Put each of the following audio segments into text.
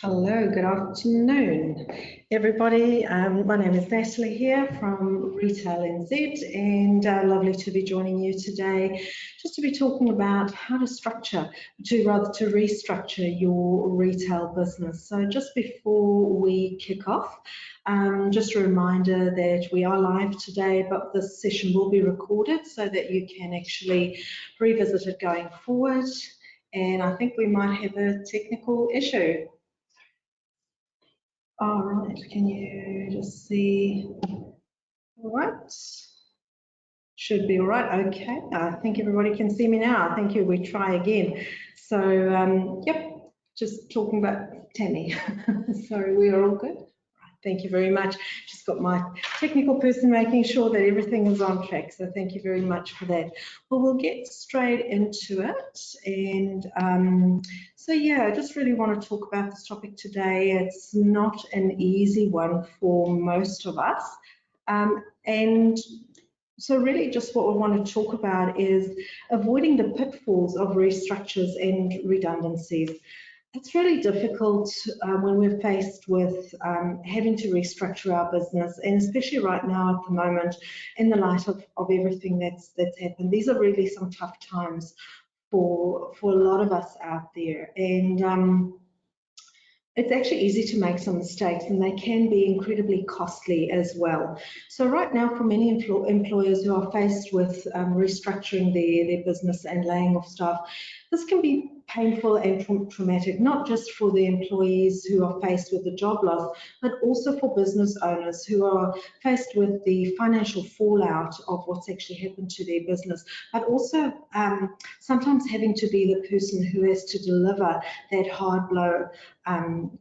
Hello, good afternoon, everybody. My name is Natalie here from Retail NZ, and lovely to be joining you today, just to be talking about how to restructure your retail business. So just before we kick off, just a reminder that we are live today, but this session will be recorded so that you can actually revisit it going forward. And I think we might have a technical issue. All right, can you just see? All right, should be all right. Okay, I think everybody can see me now. Thank you. We try again. So, yep, just talking about Tammy. So we are all good. Thank you very much. Just got my technical person making sure that everything is on track. So thank you very much for that. Well, we'll get straight into it. And so yeah, I just really want to talk about this topic today. It's not an easy one for most of us. And so really just what we want to talk about is avoiding the pitfalls of restructures and redundancies. It's really difficult when we're faced with having to restructure our business, and especially right now at the moment, in the light of everything that's happened. These are really some tough times for a lot of us out there, and it's actually easy to make some mistakes, and they can be incredibly costly as well. So right now, for many employers who are faced with restructuring their business and laying off staff, this can be painful and traumatic, not just for the employees who are faced with the job loss, but also for business owners who are faced with the financial fallout of what's actually happened to their business, but also sometimes having to be the person who has to deliver that hard blow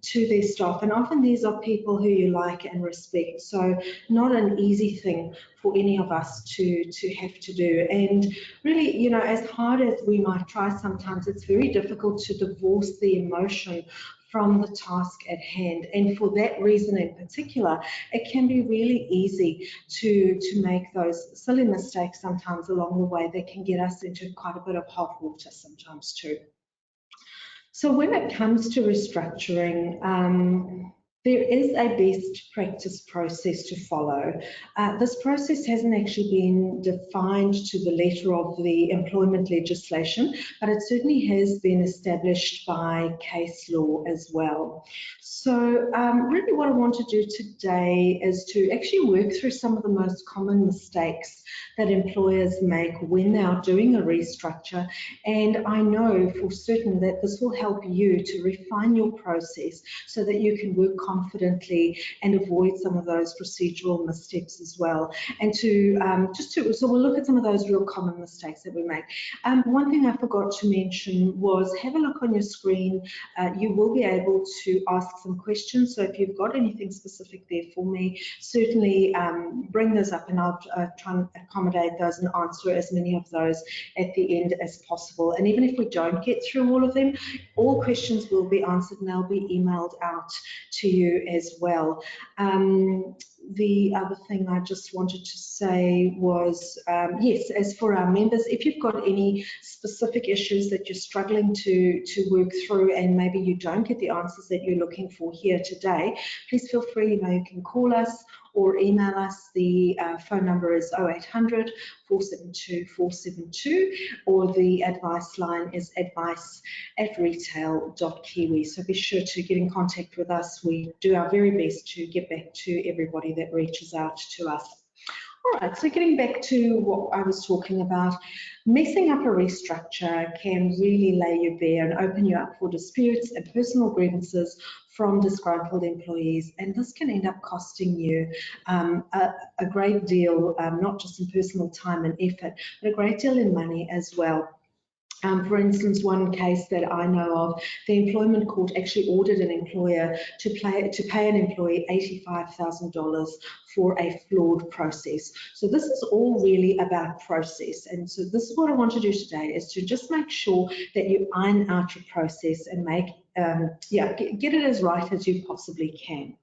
to their staff. And often these are people who you like and respect. So not an easy thing for any of us to have to do. And really, you know, as hard as we might try sometimes, it's very difficult to divorce the emotion from the task at hand. And for that reason in particular, it can be really easy to make those silly mistakes sometimes along the way that can get us into quite a bit of hot water sometimes too. So when it comes to restructuring, there is a best practice process to follow. This process hasn't actually been defined to the letter of the employment legislation, but it certainly has been established by case law as well. So really what I want to do today is to actually work through some of the most common mistakes that employers make when they are doing a restructure. And I know for certain that this will help you to refine your process so that you can work confidently and avoid some of those procedural missteps as well. And so we'll look at some of those real common mistakes that we make. One thing I forgot to mention was have a look on your screen. You will be able to ask some questions. So if you've got anything specific there for me, certainly bring those up and I'll try and accommodate those and answer as many of those at the end as possible. And even if we don't get through all of them, all questions will be answered and they'll be emailed out to you as well. The other thing I just wanted to say was, yes, as for our members, if you've got any specific issues that you're struggling to work through and maybe you don't get the answers that you're looking for here today, please feel free, you can call us or email us. The phone number is 0800 472 472, or the advice line is advice@retail.kiwi. So be sure to get in contact with us. We do our very best to get back to everybody that reaches out to us. All right, so getting back to what I was talking about, messing up a restructure can really lay you bare and open you up for disputes and personal grievances from disgruntled employees, and this can end up costing you a great deal, not just in personal time and effort, but a great deal in money as well. For instance, one case that I know of, the employment court actually ordered an employer to pay an employee $85,000 for a flawed process. So this is all really about process. And so this is what I want to do today, is to just make sure that you iron out your process and get it as right as you possibly can.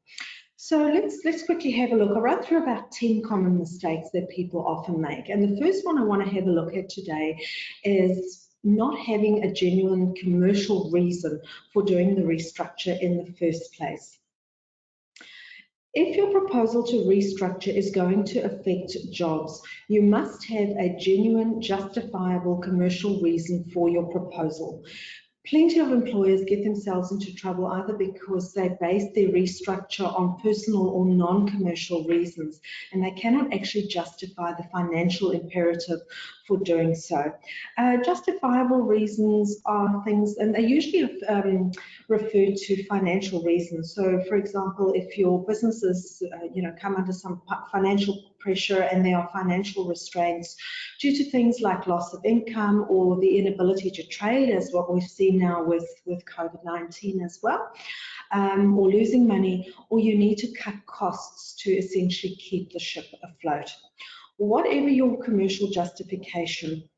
So let's quickly have a look. I wrote through about 10 common mistakes that people often make. And the first one I want to have a look at today is not having a genuine commercial reason for doing the restructure in the first place. If your proposal to restructure is going to affect jobs, you must have a genuine, justifiable commercial reason for your proposal. Plenty of employers get themselves into trouble either because they base their restructure on personal or non-commercial reasons, and they cannot actually justify the financial imperative for doing so. Justifiable reasons are things, and they usually refer to financial reasons. So, for example, if your businesses, come under some financial pressure and there are financial restraints due to things like loss of income or the inability to trade, as what we've seen now with COVID-19 as well, or losing money, or you need to cut costs to essentially keep the ship afloat. Whatever your commercial justification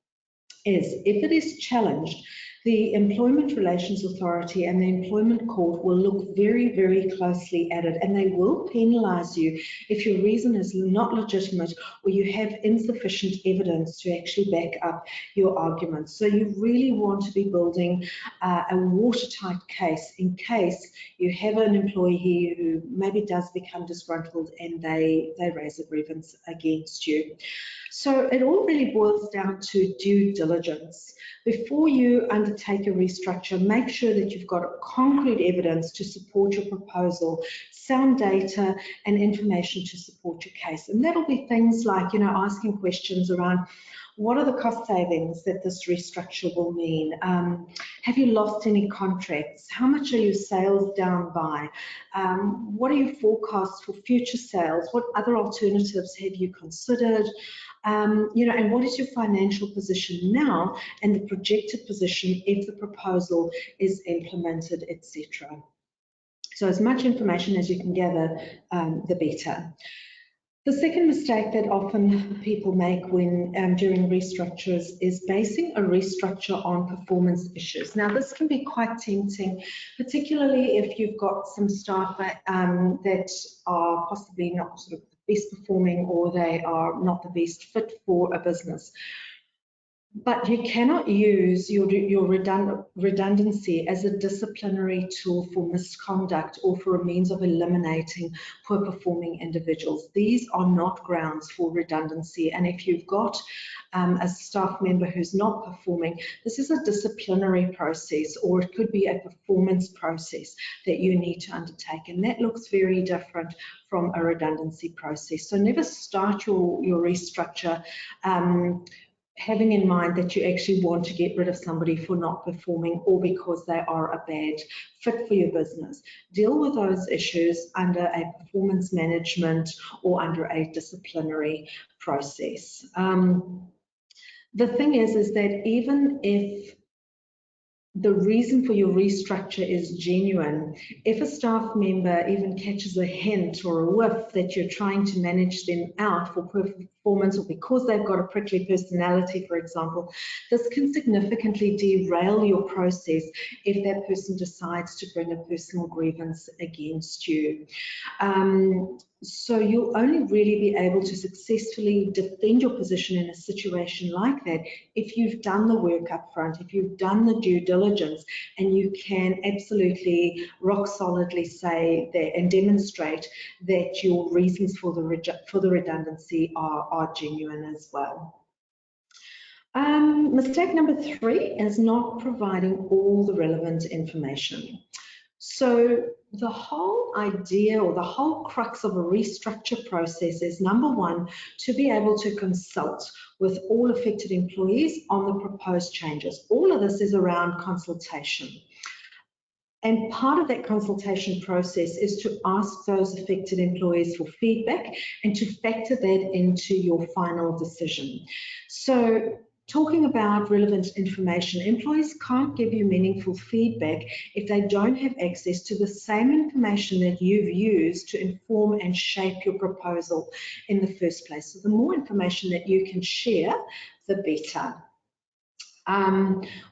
is, if it is challenged, the Employment Relations Authority and the Employment Court will look very, very closely at it, and they will penalise you if your reason is not legitimate or you have insufficient evidence to actually back up your arguments. So you really want to be building a watertight case in case you have an employee who maybe does become disgruntled and they raise a grievance against you. So it all really boils down to due diligence. Before you undertake a restructure, make sure that you've got concrete evidence to support your proposal, sound data and information to support your case. And that'll be things like, asking questions around what are the cost savings that this restructure will mean? Have you lost any contracts? How much are your sales down by? What are your forecasts for future sales? What other alternatives have you considered? And what is your financial position now and the projected position if the proposal is implemented, etc. So as much information as you can gather, the better. The second mistake that often people make when during restructures is basing a restructure on performance issues. Now, this can be quite tempting, particularly if you've got some staff that are possibly not sort of the best performing, or they are not the best fit for a business. But you cannot use your redundancy as a disciplinary tool for misconduct or for a means of eliminating poor performing individuals. These are not grounds for redundancy. And if you've got a staff member who's not performing, this is a disciplinary process, or it could be a performance process that you need to undertake. And that looks very different from a redundancy process. So never start your restructure having in mind that you actually want to get rid of somebody for not performing or because they are a bad fit for your business. Deal with those issues under a performance management or under a disciplinary process. The thing is that even if the reason for your restructure is genuine, if a staff member even catches a hint or a whiff that you're trying to manage them out for poor performance or because they've got a prickly personality, for example, this can significantly derail your process if that person decides to bring a personal grievance against you. So you'll only really be able to successfully defend your position in a situation like that if you've done the work up front, if you've done the due diligence, and you can absolutely rock solidly say that and demonstrate that your reasons for the redundancy are genuine as well. Mistake number 3 is not providing all the relevant information. So the whole idea or the whole crux of a restructure process is, number 1, to be able to consult with all affected employees on the proposed changes. All of this is around consultation. And part of that consultation process is to ask those affected employees for feedback and to factor that into your final decision. So talking about relevant information, employees can't give you meaningful feedback if they don't have access to the same information that you've used to inform and shape your proposal in the first place. So the more information that you can share, the better.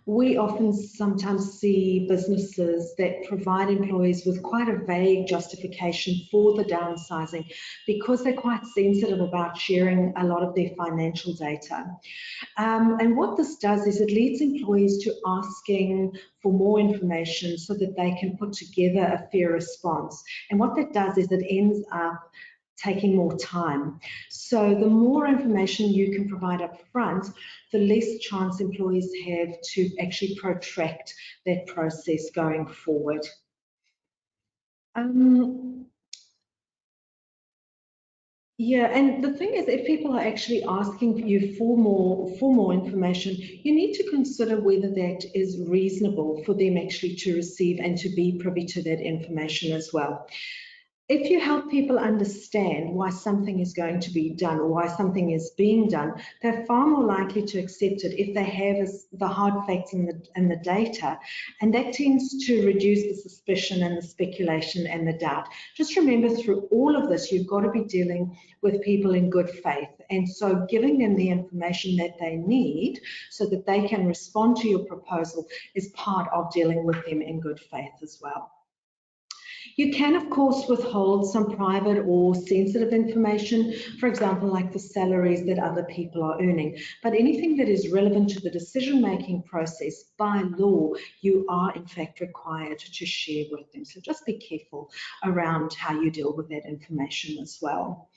We often sometimes see businesses that provide employees with quite a vague justification for the downsizing because they're quite sensitive about sharing a lot of their financial data. And what this does is it leads employees to asking for more information so that they can put together a fair response. And what that does is it ends up taking more time. So the more information you can provide up front, the less chance employees have to actually protract that process going forward. Yeah, and the thing is, if people are actually asking you for more information, you need to consider whether that is reasonable for them actually to receive and to be privy to that information as well. If you help people understand why something is going to be done or why something is being done, they're far more likely to accept it if they have the hard facts and the data. And that tends to reduce the suspicion and the speculation and the doubt. Just remember, through all of this, you've got to be dealing with people in good faith. And so giving them the information that they need so that they can respond to your proposal is part of dealing with them in good faith as well. You can, of course, withhold some private or sensitive information, for example, like the salaries that other people are earning. But anything that is relevant to the decision-making process, by law, you are in fact required to share with them. So just be careful around how you deal with that information as well.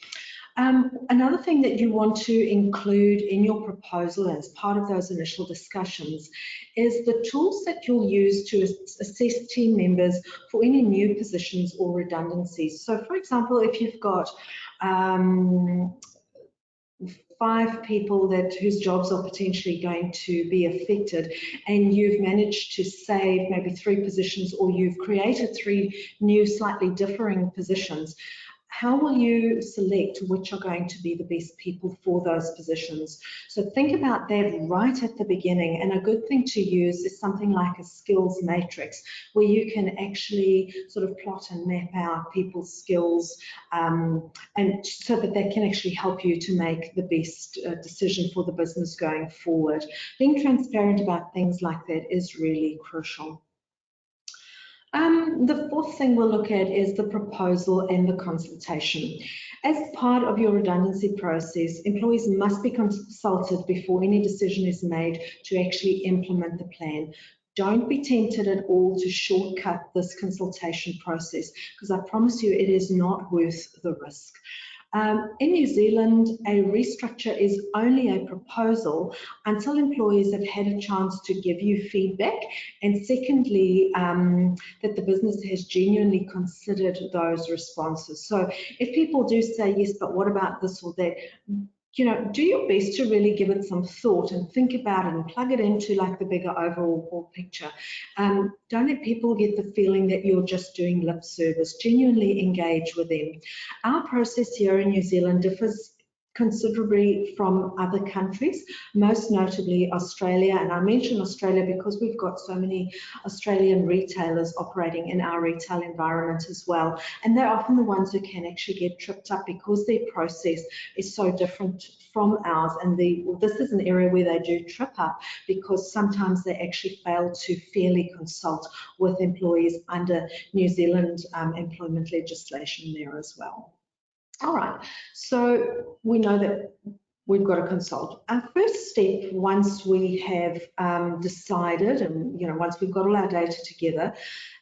Another thing that you want to include in your proposal as part of those initial discussions is the tools that you'll use to assess team members for any new positions or redundancies. So for example, if you've got 5 people whose jobs are potentially going to be affected, and you've managed to save maybe 3 positions, or you've created 3 new slightly differing positions, how will you select which are going to be the best people for those positions? So think about that right at the beginning, and a good thing to use is something like a skills matrix where you can actually sort of plot and map out people's skills, and so that they can actually help you to make the best decision for the business going forward. Being transparent about things like that is really crucial. The fourth thing we'll look at is the proposal and the consultation. As part of your redundancy process, employees must be consulted before any decision is made to actually implement the plan. Don't be tempted at all to shortcut this consultation process, because I promise you it is not worth the risk. In New Zealand, a restructure is only a proposal until employees have had a chance to give you feedback, and secondly, that the business has genuinely considered those responses. So if people do say, yes, but what about this or that, you know, do your best to really give it some thought and think about it and plug it into like the bigger overall picture. Don't let people get the feeling that you're just doing lip service. Genuinely engage with them. Our process here in New Zealand differs considerably from other countries, most notably Australia. And I mention Australia because we've got so many Australian retailers operating in our retail environment as well. And they're often the ones who can actually get tripped up because their process is so different from ours. And this is an area where they do trip up because sometimes they actually fail to fairly consult with employees under New Zealand employment legislation there as well. All right, so we know that we've got to consult. Our first step, once we have decided, and once we've got all our data together,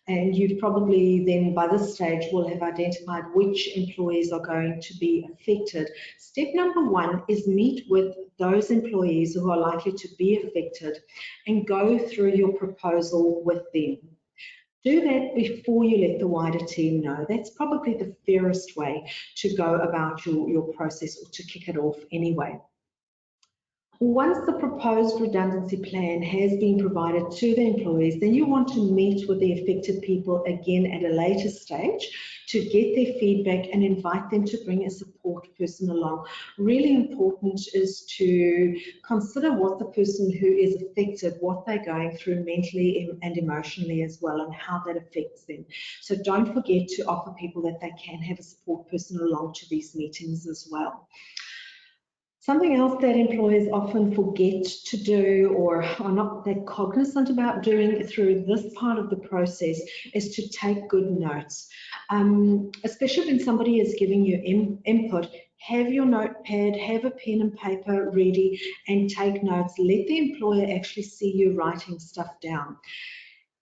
and you've probably then by this stage will have identified which employees are going to be affected. Step number 1 is meet with those employees who are likely to be affected and go through your proposal with them. Do that before you let the wider team know. That's probably the fairest way to go about your process, or to kick it off anyway. Once the proposed redundancy plan has been provided to the employees, then you want to meet with the affected people again at a later stage to get their feedback and invite them to bring a support person along. Really important is to consider what the person who is affected, what they're going through mentally and emotionally as well, and how that affects them. So don't forget to offer people that they can have a support person along to these meetings as well. Something else that employers often forget to do or are not that cognizant about doing through this part of the process is to take good notes. Especially when somebody is giving you input, have your notepad, have a pen and paper ready and take notes. Let the employer actually see you writing stuff down.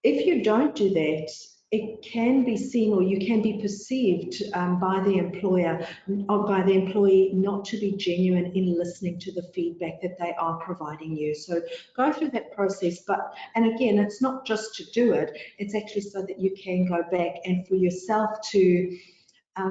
If you don't do that, it can be seen or you can be perceived by the employer or by the employee not to be genuine in listening to the feedback that they are providing you. So go through that process. And again, it's not just to do it, it's actually so that you can go back and for yourself to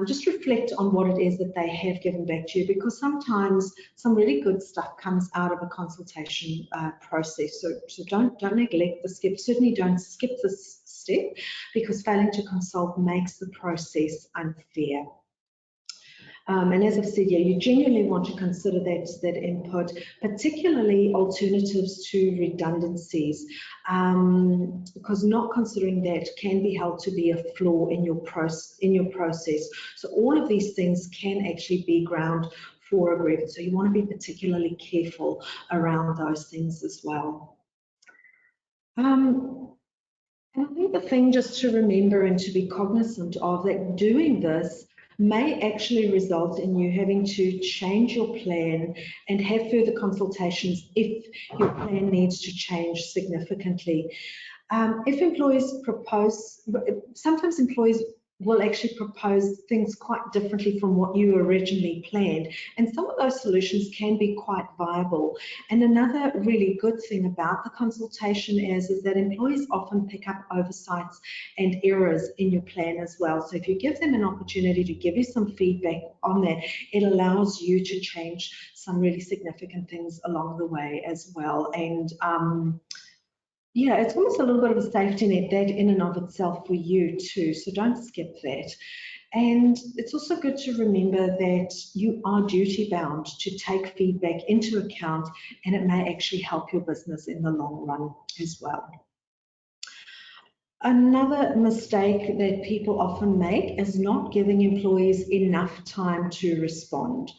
just reflect on what it is that they have given back to you, because sometimes some really good stuff comes out of a consultation process. So don't neglect the skip. Certainly don't skip this step, because failing to consult makes the process unfair. And as I've said, yeah, you genuinely want to consider that input, particularly alternatives to redundancies, because not considering that can be held to be a flaw in your process. So all of these things can actually be ground for a grievance. So you want to be particularly careful around those things as well. And I think the thing just to remember and to be cognizant of that doing this may actually result in you having to change your plan and have further consultations if your plan needs to change significantly. If employees propose, sometimes employees will actually propose things quite differently from what you originally planned. And some of those solutions can be quite viable. And another really good thing about the consultation is that employees often pick up oversights and errors in your plan as well. So if you give them an opportunity to give you some feedback on that, it allows you to change some really significant things along the way as well. And yeah, it's almost a little bit of a safety net, that in and of itself for you too, so don't skip that. And it's also good to remember that you are duty bound to take feedback into account, and it may actually help your business in the long run as well. Another mistake that people often make is not giving employees enough time to respond.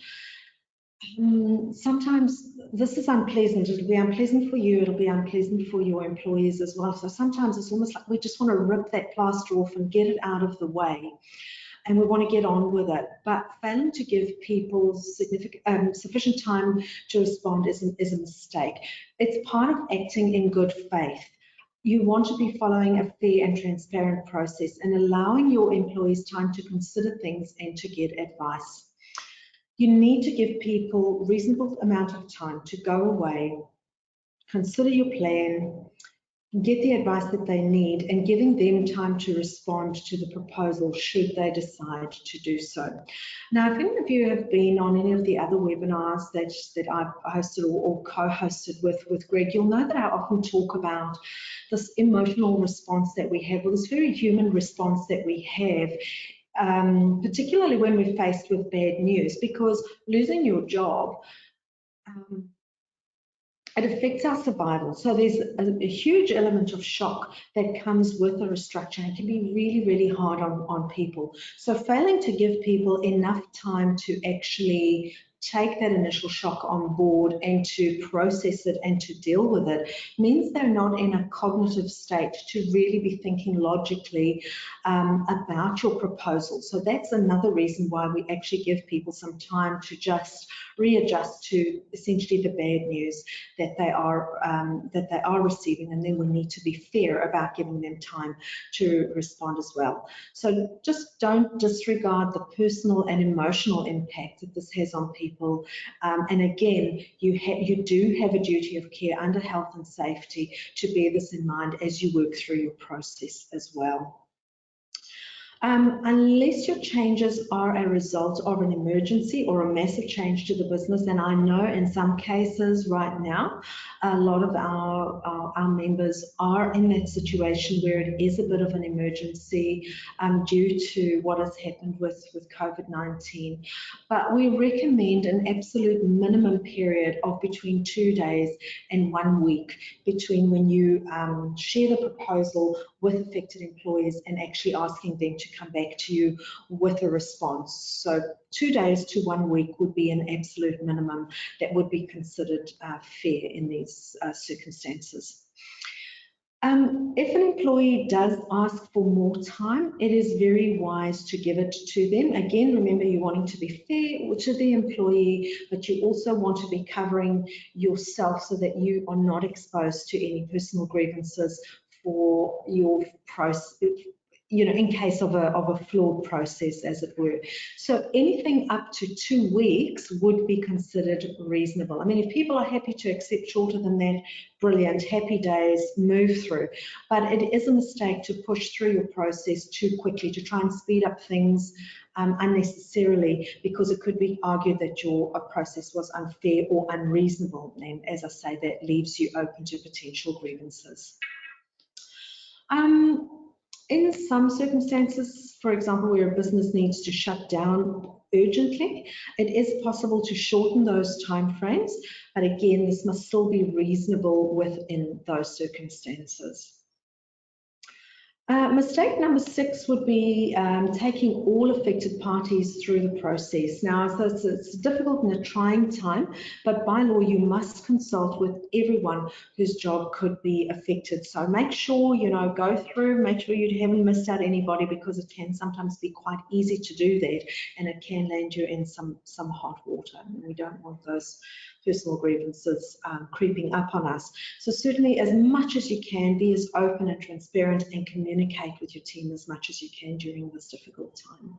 Sometimes this is unpleasant. It'll be unpleasant for you, it'll be unpleasant for your employees as well. So sometimes it's almost like we just want to rip that plaster off and get it out of the way, and we want to get on with it. But failing to give people sufficient time to respond is a mistake. It's part of acting in good faith. You want to be following a fair and transparent process and allowing your employees time to consider things and to get advice. You need to give people a reasonable amount of time to go away, consider your plan, get the advice that they need, and giving them time to respond to the proposal should they decide to do so. Now, if any of you have been on any of the other webinars that I've hosted or co-hosted with Greg, you'll know that I often talk about this emotional response that we have, or this very human response that we have, particularly when we're faced with bad news, because losing your job, it affects our survival. So there's a huge element of shock that comes with a restructure. It can be really, really hard on people. So failing to give people enough time to actually take that initial shock on board and to process it and to deal with it means they're not in a cognitive state to really be thinking logically about your proposal. So that's another reason why we actually give people some time to just readjust to essentially the bad news that they are receiving, and then we need to be fair about giving them time to respond as well. So just don't disregard the personal and emotional impact that this has on people. And again, you do have a duty of care under health and safety to bear this in mind as you work through your process as well. Unless your changes are a result of an emergency or a massive change to the business, and I know in some cases right now, a lot of our members are in that situation where it is a bit of an emergency due to what has happened with COVID-19. But we recommend an absolute minimum period of between 2 days and 1 week between when you share the proposal with affected employees and actually asking them to come back to you with a response. So 2 days to 1 week would be an absolute minimum that would be considered fair in these circumstances. If an employee does ask for more time, it is very wise to give it to them. Again, remember, you're wanting to be fair to the employee, but you also want to be covering yourself so that you are not exposed to any personal grievances for your process, in case of a flawed process, as it were. So anything up to 2 weeks would be considered reasonable. I mean, if people are happy to accept shorter than that, brilliant, happy days, move through. But it is a mistake to push through your process too quickly, to try and speed up things unnecessarily, because it could be argued that your process was unfair or unreasonable. And as I say, that leaves you open to potential grievances. In some circumstances, for example, where a business needs to shut down urgently, it is possible to shorten those timeframes, but again, this must still be reasonable within those circumstances. Mistake number 6 would be taking all affected parties through the process. Now, so it's difficult in a trying time, but by law, you must consult with everyone whose job could be affected. So make sure, go through, make sure you haven't missed out anybody, because it can sometimes be quite easy to do that, and it can land you in some hot water. And we don't want those personal grievances creeping up on us. So certainly, as much as you can, be as open and transparent and communicate with your team as much as you can during this difficult time.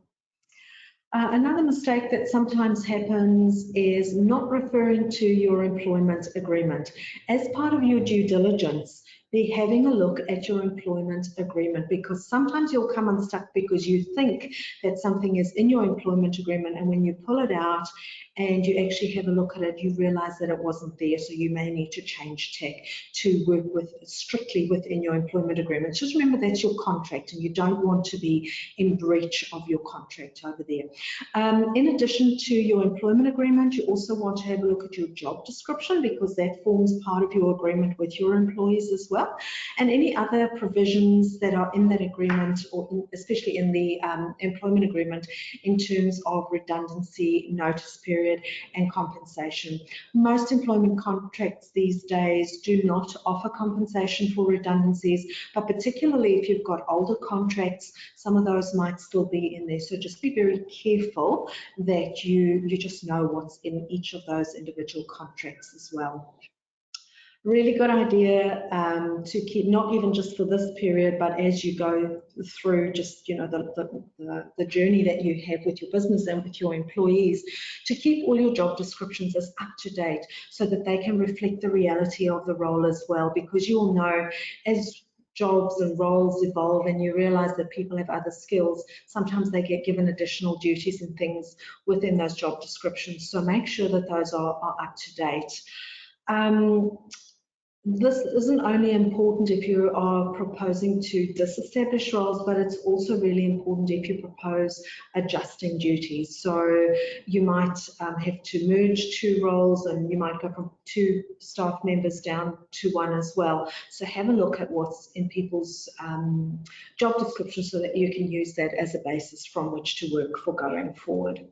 Another mistake that sometimes happens is not referring to your employment agreement. As part of your due diligence, be having a look at your employment agreement, because sometimes you'll come unstuck because you think that something is in your employment agreement, and when you pull it out and you actually have a look at it, you realize that it wasn't there. So you may need to change tack to work strictly within your employment agreement. Just remember that's your contract, and you don't want to be in breach of your contract over there. In addition to your employment agreement, you also want to have a look at your job description, because that forms part of your agreement with your employees as well. And any other provisions that are in that agreement, or especially in the employment agreement, in terms of redundancy, notice period, and compensation. Most employment contracts these days do not offer compensation for redundancies, but particularly if you've got older contracts, some of those might still be in there. So just be very careful that you just know what's in each of those individual contracts as well. Really good idea to keep, not even just for this period, but as you go through just, the journey that you have with your business and with your employees, to keep all your job descriptions as up to date so that they can reflect the reality of the role as well, because you'll know as jobs and roles evolve and you realize that people have other skills, sometimes they get given additional duties and things within those job descriptions. So make sure that those are up to date. This isn't only important if you are proposing to disestablish roles, but it's also really important if you propose adjusting duties. So you might have to merge 2 roles, and you might go from 2 staff members down to 1 as well. So have a look at what's in people's job descriptions so that you can use that as a basis from which to work for going forward.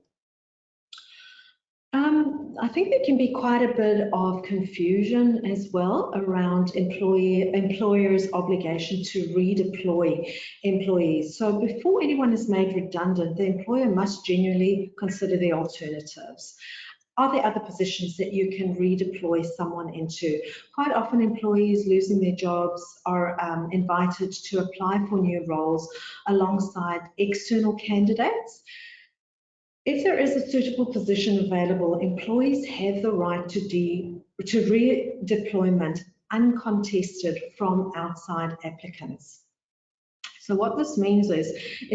I think there can be quite a bit of confusion as well around employers' obligation to redeploy employees. So before anyone is made redundant, the employer must genuinely consider the alternatives. Are there other positions that you can redeploy someone into? Quite often employees losing their jobs are invited to apply for new roles alongside external candidates. If there is a suitable position available, employees have the right to redeployment uncontested from outside applicants. So what this means is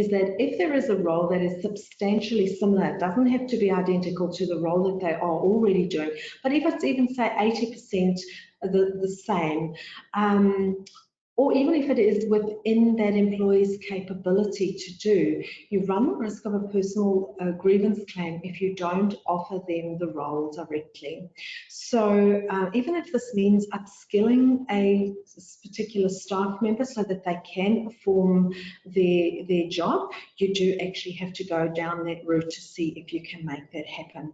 that if there is a role that is substantially similar, it doesn't have to be identical to the role that they are already doing, but if it's even say 80% the same, or even if it is within that employee's capability to do, you run the risk of a personal grievance claim if you don't offer them the role directly. So even if this means upskilling a particular staff member so that they can perform their job, you do actually have to go down that route to see if you can make that happen.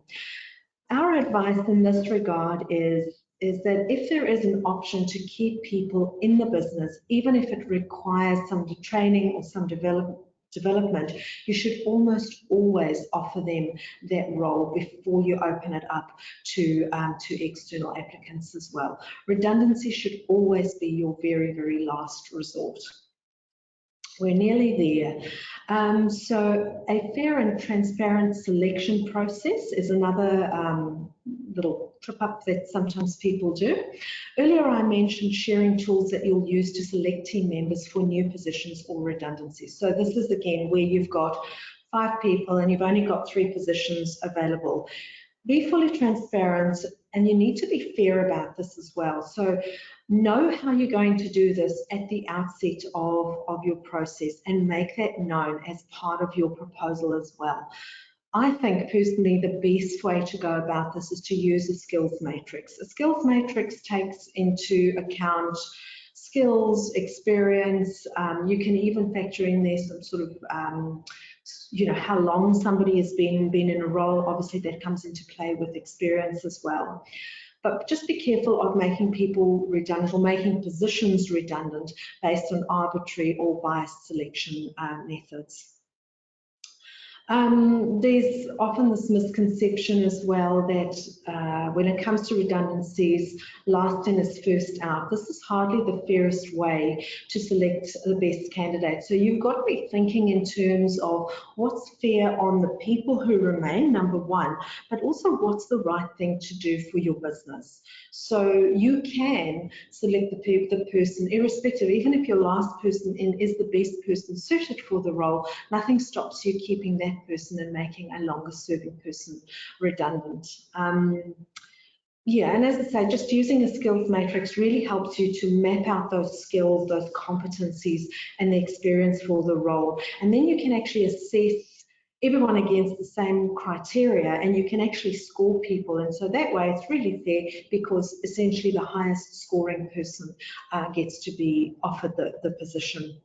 Our advice in this regard is that if there is an option to keep people in the business, even if it requires some training or some development, you should almost always offer them that role before you open it up to external applicants as well. Redundancy should always be your very, very last resort. We're nearly there. So a fair and transparent selection process is another little trip up that sometimes people do. Earlier I mentioned sharing tools that you'll use to select team members for new positions or redundancies. So this is again where you've got 5 people and you've only got 3 positions available. Be fully transparent, and you need to be fair about this as well. So know how you're going to do this at the outset of your process and make that known as part of your proposal as well. I think personally the best way to go about this is to use a skills matrix. A skills matrix takes into account skills, experience. You can even factor in there some sort of how long somebody has been in a role. Obviously that comes into play with experience as well. But just be careful of making people redundant or making positions redundant based on arbitrary or biased selection methods. There's often this misconception as well that when it comes to redundancies, last in is first out. This is hardly the fairest way to select the best candidate. So you've got to be thinking in terms of what's fair on the people who remain, number one, but also what's the right thing to do for your business. So you can select the person irrespective, even if your last person in is the best person suited for the role, nothing stops you keeping that person and making a longer serving person redundant. Yeah, and as I say, just using a skills matrix really helps you to map out those skills, those competencies and the experience for the role. And then you can actually assess everyone against the same criteria and you can actually score people. And so that way it's really fair because essentially the highest scoring person gets to be offered the position.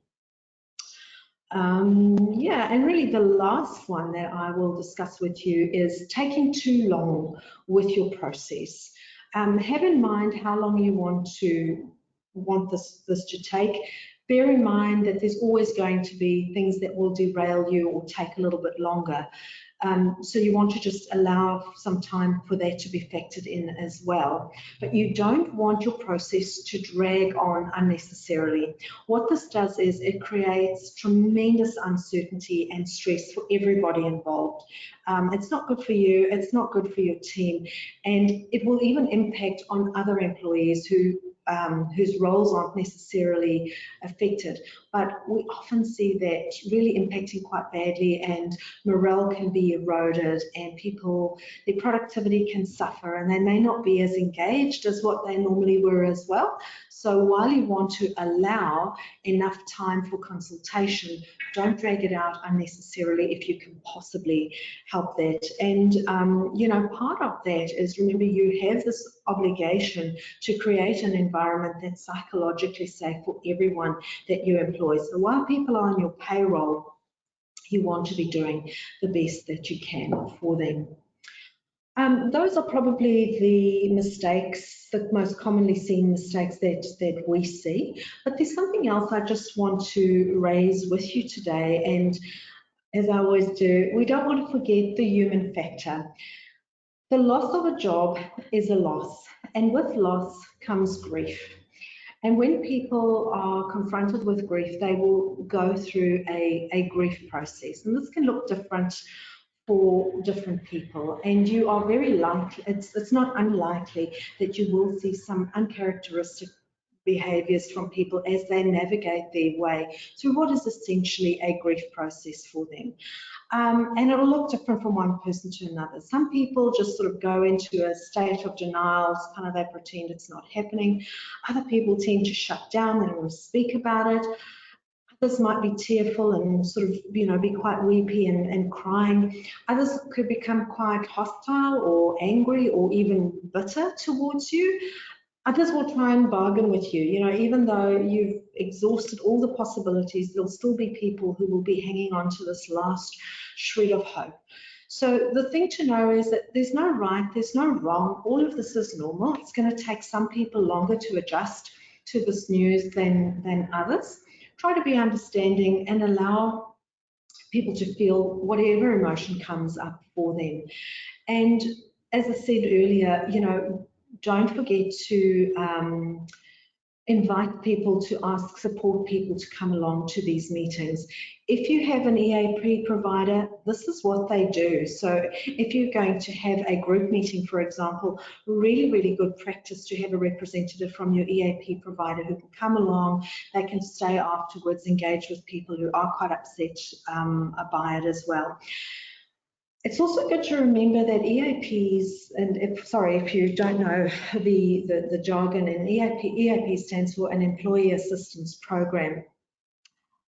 Yeah, and really the last one that I will discuss with you is taking too long with your process. Have in mind how long you want this to take. Bear in mind that there's always going to be things that will derail you or take a little bit longer. So you want to just allow some time for that to be factored in as well. But you don't want your process to drag on unnecessarily. What this does is it creates tremendous uncertainty and stress for everybody involved. It's not good for you, it's not good for your team, and it will even impact on other employees whose roles aren't necessarily affected. But we often see that really impacting quite badly, and morale can be eroded and their productivity can suffer and they may not be as engaged as what they normally were as well. So while you want to allow enough time for consultation, don't drag it out unnecessarily if you can possibly help that. And part of that is, remember, you have this obligation to create an environment that's psychologically safe for everyone that you employ. So while people are on your payroll, you want to be doing the best that you can for them. Those are probably the mistakes, the most commonly seen mistakes that we see. But there's something else I just want to raise with you today. And as I always do, we don't want to forget the human factor. The loss of a job is a loss, and with loss comes grief. And when people are confronted with grief, they will go through a grief process. And this can look different for different people. And you are very likely, it's not unlikely that you will see some uncharacteristic behaviours from people as they navigate their way through what is essentially a grief process for them. And it'll look different from one person to another. Some people just sort of go into a state of denial, kind of they pretend it's not happening. Other people tend to shut down, they don't want to speak about it. Others might be tearful and sort of, you know, be quite weepy and crying. Others could become quite hostile or angry or even bitter towards you. Others will try and bargain with you. You know, even though you've exhausted all the possibilities, there'll still be people who will be hanging on to this last shred of hope. So the thing to know is that there's no right, there's no wrong. All of this is normal. It's going to take some people longer to adjust to this news than others. Try to be understanding and allow people to feel whatever emotion comes up for them. And as I said earlier, you know, don't forget to invite people, to ask support people to come along to these meetings. If you have an EAP provider, this is what they do. So if you're going to have a group meeting, for example, really, really good practice to have a representative from your EAP provider who can come along. They can stay afterwards, engage with people who are quite upset by it as well. It's also good to remember that EAPs, and if you don't know the jargon, and EAP stands for an Employee Assistance Program.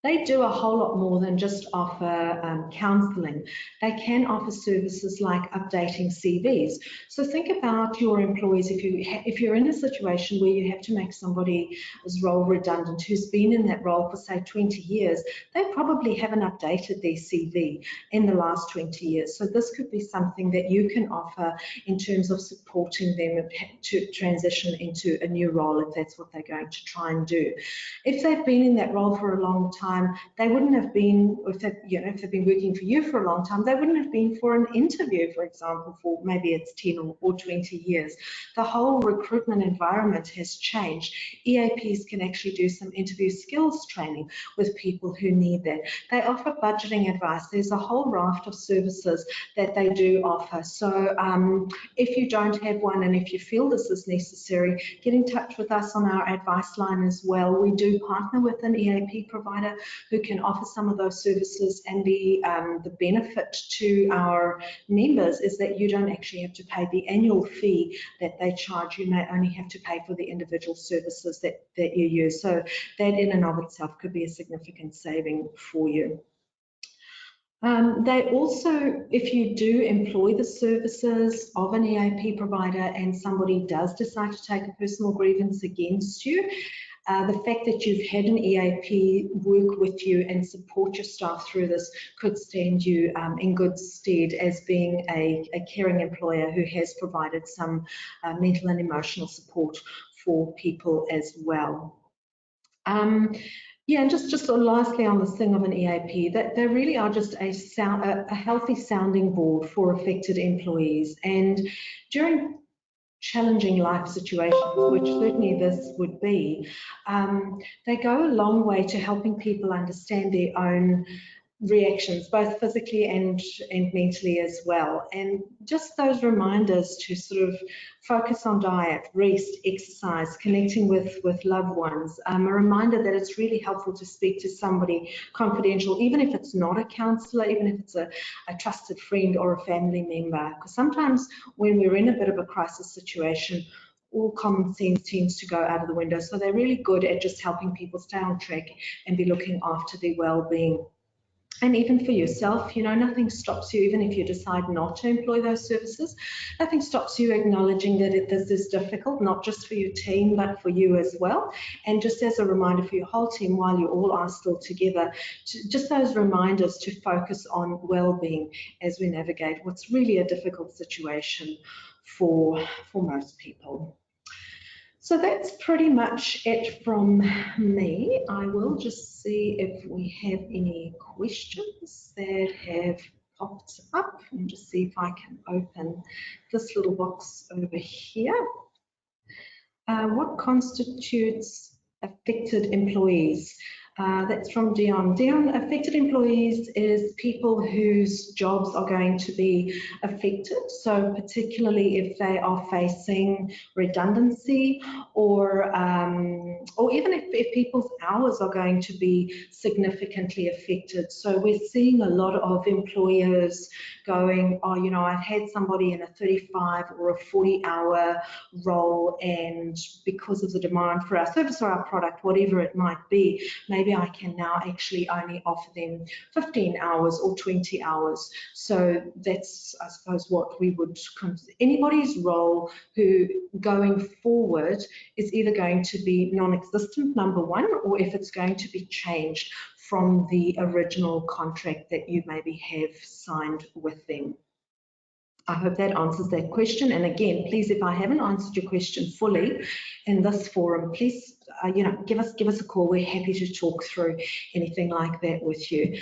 They do a whole lot more than just offer counselling. They can offer services like updating CVs. So think about your employees. If you're in a situation where you have to make somebody's role redundant, who's been in that role for say 20 years, they probably haven't updated their CV in the last 20 years. So this could be something that you can offer in terms of supporting them to transition into a new role if that's what they're going to try and do. If they've been in that role for a long time, they wouldn't have been, if they've been working for you for a long time, they wouldn't have been for an interview, for example, for maybe it's 10 or 20 years. The whole recruitment environment has changed. EAPs can actually do some interview skills training with people who need that. They offer budgeting advice. There's a whole raft of services that they do offer. So if you don't have one and if you feel this is necessary, get in touch with us on our advice line as well. We do partner with an EAP provider who can offer some of those services, and the benefit to our members is that you don't actually have to pay the annual fee that they charge. You may only have to pay for the individual services that you use. So that in and of itself could be a significant saving for you. They also, if you do employ the services of an EAP provider and somebody does decide to take a personal grievance against you, the fact that you've had an EAP work with you and support your staff through this could stand you in good stead as being a caring employer who has provided some mental and emotional support for people as well. Yeah, and just lastly on this thing of an EAP, that they really are just a healthy sounding board for affected employees. And during challenging life situations, which certainly this would be, they go a long way to helping people understand their own reactions, both physically and mentally as well. And just those reminders to sort of focus on diet, rest, exercise, connecting with loved ones, a reminder that it's really helpful to speak to somebody confidential, even if it's not a counsellor, even if it's a trusted friend or a family member. Because sometimes when we're in a bit of a crisis situation, all common sense tends to go out of the window. So they're really good at just helping people stay on track and be looking after their well-being. And even for yourself, you know, nothing stops you, even if you decide not to employ those services, nothing stops you acknowledging that this is difficult, not just for your team, but for you as well. And just as a reminder for your whole team, while you all are still together, just those reminders to focus on well-being as we navigate what's really a difficult situation for most people. So that's pretty much it from me. I will just see if we have any questions that have popped up, and just see if I can open this little box over here. What constitutes affected employees? That's from Dion. Dion, affected employees is people whose jobs are going to be affected. So particularly if they are facing redundancy or if people's hours are going to be significantly affected. So we're seeing a lot of employers going, oh, you know, I've had somebody in a 35 or a 40-hour role, and because of the demand for our service or our product, whatever it might be, maybe I can now actually only offer them 15 hours or 20 hours. So that's, I suppose, what we would, anybody's role who going forward is either going to be non-existent, number one, or if it's going to be changed from the original contract that you maybe have signed with them. I hope that answers that question. And again, please, if I haven't answered your question fully in this forum, please, you know, give us a call. We're happy to talk through anything like that with you.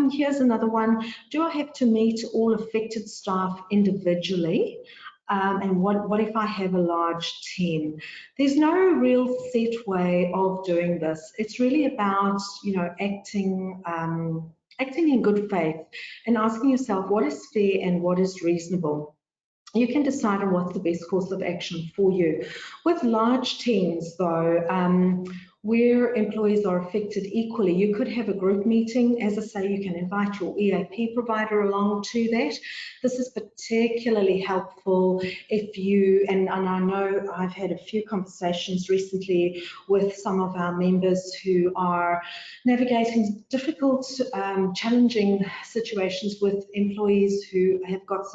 Here's another one. Do I have to meet all affected staff individually? And what if I have a large team? There's no real set way of doing this. It's really about, you know, acting in good faith and asking yourself what is fair and what is reasonable. You can decide on what's the best course of action for you. With large teams, though, where employees are affected equally, you could have a group meeting. As I say, you can invite your EAP provider along to that. This is particularly helpful if you, and I know I've had a few conversations recently with some of our members who are navigating difficult, challenging situations with employees who have got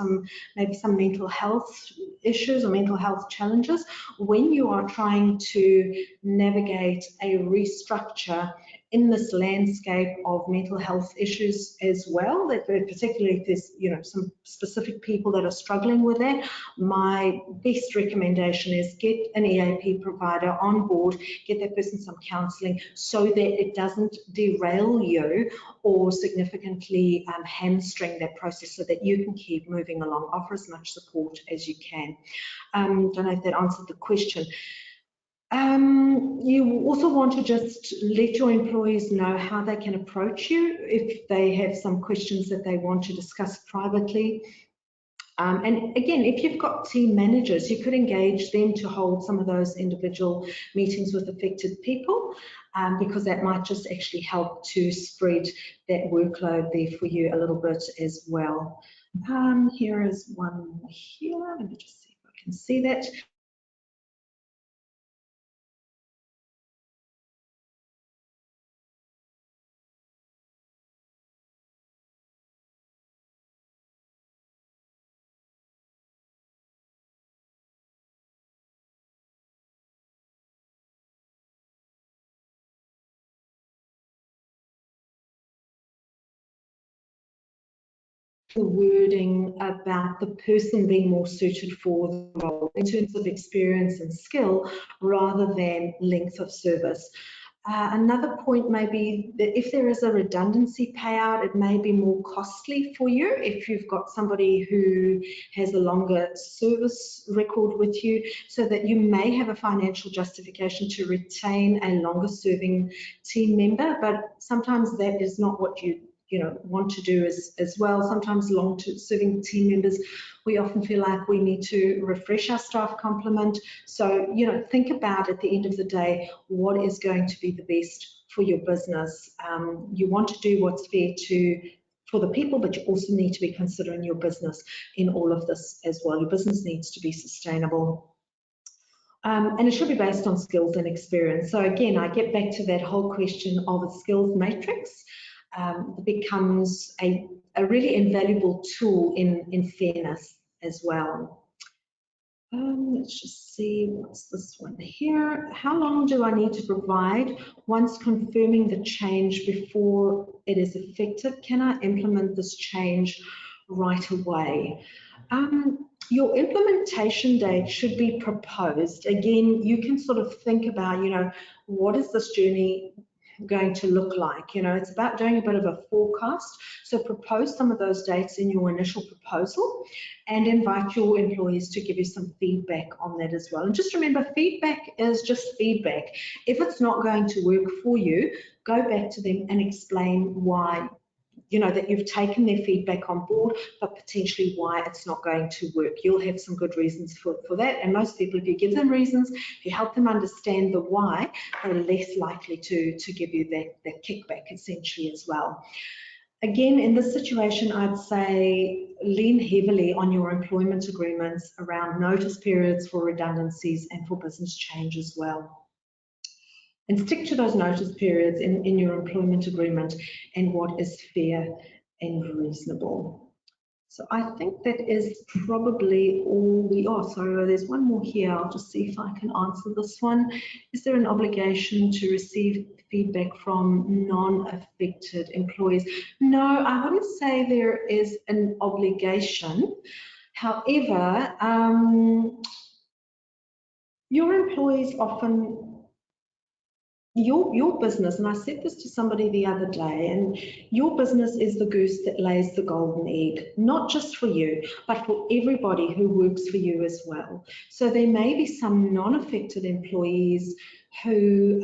maybe some mental health issues or mental health challenges. When you are trying to navigate a restructure in this landscape of mental health issues as well, that particularly if there's, you know, some specific people that are struggling with that, my best recommendation is get an EAP provider on board, get that person some counselling so that it doesn't derail you or significantly hamstring that process, so that you can keep moving along. Offer as much support as you can. Don't know if that answered the question. You also want to just let your employees know how they can approach you if they have some questions that they want to discuss privately. And again, if you've got team managers, you could engage them to hold some of those individual meetings with affected people, because that might just actually help to spread that workload there for you a little bit as well. Here is one here. Let me just see if I can see that. The wording about the person being more suited for the role in terms of experience and skill rather than length of service. Another point may be that if there is a redundancy payout, it may be more costly for you if you've got somebody who has a longer service record with you, so that you may have a financial justification to retain a longer serving team member, but sometimes that is not what you want to do as well. Sometimes long-serving team members, we often feel like we need to refresh our staff complement. So, think about at the end of the day, what is going to be the best for your business. You want to do what's fair for the people, but you also need to be considering your business in all of this as well. Your business needs to be sustainable. And it should be based on skills and experience. So again, I get back to that whole question of a skills matrix. It becomes a really invaluable tool in fairness as well. Let's just see, what's this one here? How long do I need to provide once confirming the change before it is effective? Can I implement this change right away? Your implementation date should be proposed. Again, you can sort of think about, what is this journey going to look like? It's about doing a bit of a forecast. So propose some of those dates in your initial proposal and invite your employees to give you some feedback on that as well. And just remember, feedback is just feedback. If it's not going to work for you, go back to them and explain why that you've taken their feedback on board, but potentially why it's not going to work. You'll have some good reasons for that. And most people, if you give them reasons, if you help them understand the why, they're less likely to give you that kickback essentially as well. Again, in this situation, I'd say lean heavily on your employment agreements around notice periods for redundancies and for business change as well. And stick to those notice periods in your employment agreement and what is fair and reasonable. So I think that is probably all we are. So there's one more here. I'll just see if I can answer this one. Is there an obligation to receive feedback from non-affected employees? No, I wouldn't say there is an obligation. However, your employees often, your business, and I said this to somebody the other day, and your business is the goose that lays the golden egg, not just for you, but for everybody who works for you as well. So there may be some non-affected employees who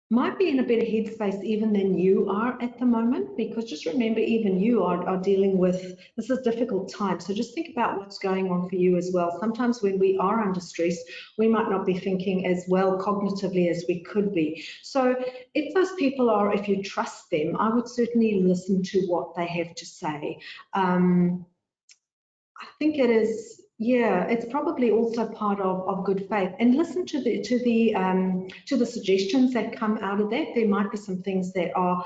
might be in a better headspace even than you are at the moment, because just remember, even you are dealing with, this is a difficult time. So just think about what's going on for you as well. Sometimes when we are under stress, we might not be thinking as well cognitively as we could be. So if those people are, if you trust them, I would certainly listen to what they have to say. I think it is, yeah, it's probably also part of good faith, and listen to the suggestions that come out of that. There might be some things that are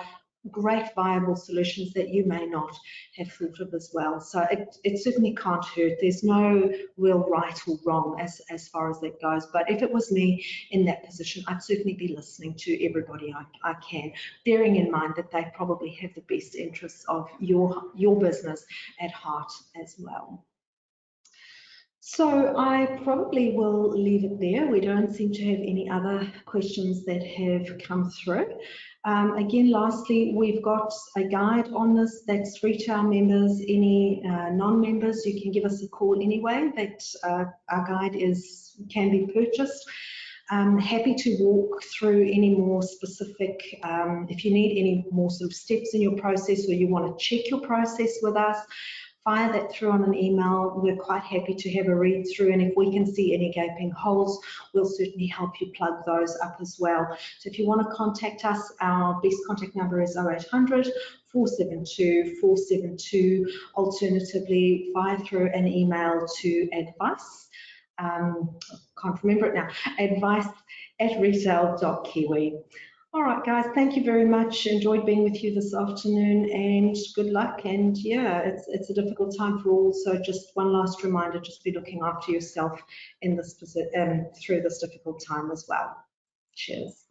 great viable solutions that you may not have thought of as well. So it certainly can't hurt. There's no real right or wrong as far as that goes. But if it was me in that position, I'd certainly be listening to everybody I can, bearing in mind that they probably have the best interests of your business at heart as well. So I probably will leave it there. We don't seem to have any other questions that have come through. Again, lastly, we've got a guide on this that's free to our members. Any non-members, you can give us a call anyway. That our guide can be purchased. Happy to walk through any more specific, if you need any more sort of steps in your process, or you want to check your process with us, fire that through on an email. We're quite happy to have a read through, and if we can see any gaping holes, we'll certainly help you plug those up as well. So if you want to contact us, our best contact number is 0800 472 472. Alternatively, fire through an email to advice. Can't remember it now, advice@retail.kiwi. All right, guys, thank you very much. Enjoyed being with you this afternoon, and good luck. And yeah, it's a difficult time for all. So just one last reminder, just be looking after yourself in this through this difficult time as well. Cheers.